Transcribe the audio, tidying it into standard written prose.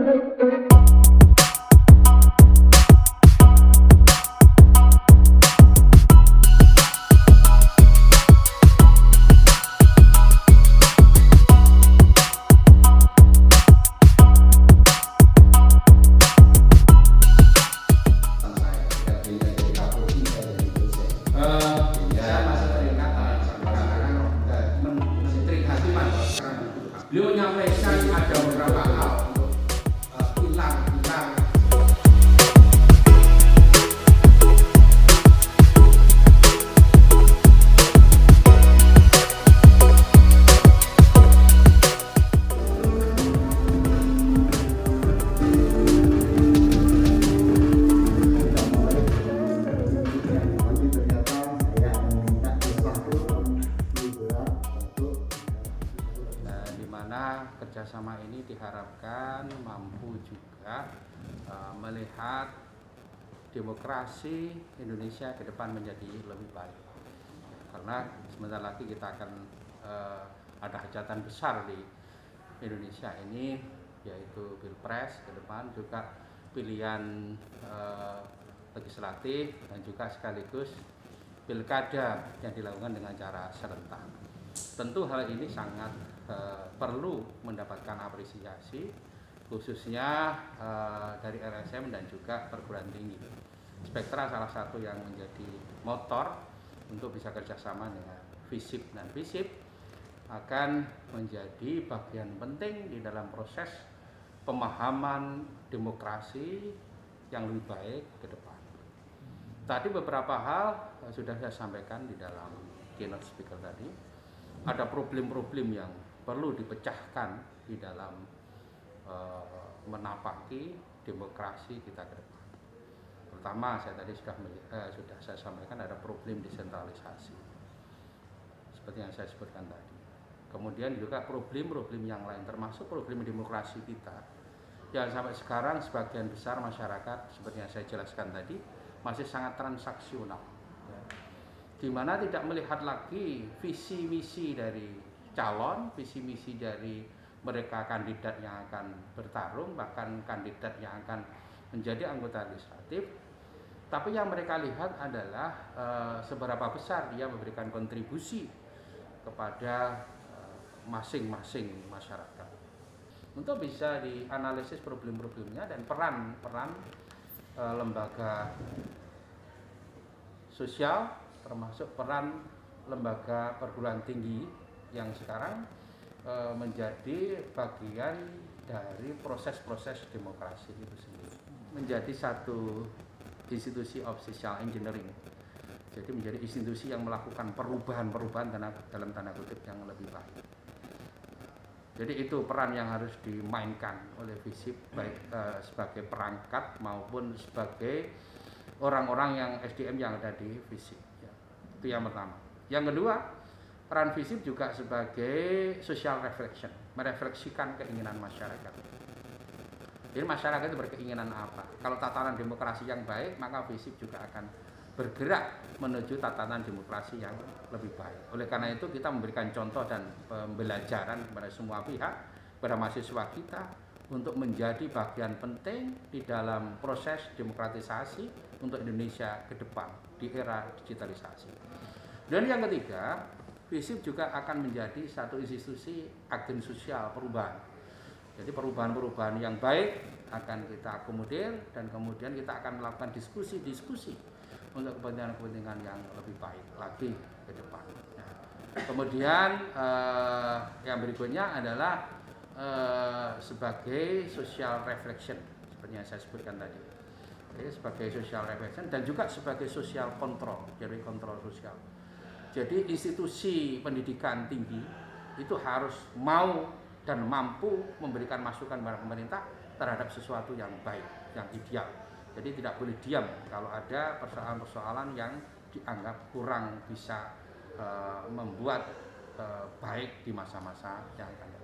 Beliau menyampaikan ada beberapa hal hilang. Kerjasama ini diharapkan mampu juga melihat demokrasi Indonesia ke depan menjadi lebih baik. Karena sebentar lagi kita akan ada hajatan besar di Indonesia ini, yaitu Pilpres ke depan, juga pilihan legislatif dan juga sekaligus pilkada yang dilakukan dengan cara serentak. Tentu hal ini sangat perlu mendapatkan apresiasi, khususnya dari LSM dan juga perguruan tinggi. Spektra salah satu yang menjadi motor untuk bisa kerjasama dengan FISIP, dan FISIP akan menjadi bagian penting di dalam proses pemahaman demokrasi yang lebih baik ke depan. Tadi beberapa hal sudah saya sampaikan di dalam keynote speaker tadi. Ada problem-problem yang perlu dipecahkan di dalam menapaki demokrasi kita ke depan. Pertama, saya tadi sudah saya sampaikan ada problem desentralisasi, seperti yang saya sebutkan tadi. Kemudian juga problem-problem yang lain, termasuk problem demokrasi kita, yang sampai sekarang sebagian besar masyarakat, seperti yang saya jelaskan tadi, masih sangat transaksional, di mana tidak melihat lagi visi misi dari calon, visi misi dari mereka kandidat yang akan bertarung, bahkan kandidat yang akan menjadi anggota legislatif. Tapi yang mereka lihat adalah seberapa besar dia memberikan kontribusi kepada masing-masing masyarakat. Untuk bisa dianalisis problem-problemnya dan peran lembaga sosial, termasuk peran lembaga perguruan tinggi yang sekarang menjadi bagian dari proses-proses demokrasi itu sendiri, menjadi satu institusi of social engineering. Jadi menjadi institusi yang melakukan perubahan-perubahan dalam tanda kutip yang lebih baik. Jadi itu peran yang harus dimainkan oleh FISIP, baik sebagai perangkat maupun sebagai orang-orang yang SDM yang ada di FISIP. Itu yang pertama. Yang kedua, peran FISIP juga sebagai social reflection, merefleksikan keinginan masyarakat. Jadi masyarakat itu berkeinginan apa? Kalau tatanan demokrasi yang baik, maka FISIP juga akan bergerak menuju tatanan demokrasi yang lebih baik. Oleh karena itu kita memberikan contoh dan pembelajaran kepada semua pihak, kepada mahasiswa kita, untuk menjadi bagian penting di dalam proses demokratisasi untuk Indonesia ke depan di era digitalisasi. Dan yang ketiga, FISIP juga akan menjadi satu institusi agen sosial perubahan. Jadi perubahan-perubahan yang baik akan kita akomodir, dan kemudian kita akan melakukan diskusi-diskusi untuk kepentingan-kepentingan yang lebih baik lagi ke depan. Nah, kemudian yang berikutnya adalah sebagai social reflection, seperti yang saya sebutkan tadi. Jadi, sebagai social reflection dan juga sebagai social control, jadi kontrol sosial. Jadi institusi pendidikan tinggi itu harus mau dan mampu memberikan masukan kepada pemerintah terhadap sesuatu yang baik, yang ideal. Jadi tidak boleh diam kalau ada persoalan-persoalan yang dianggap kurang bisa membuat baik di masa-masa yang akan datang.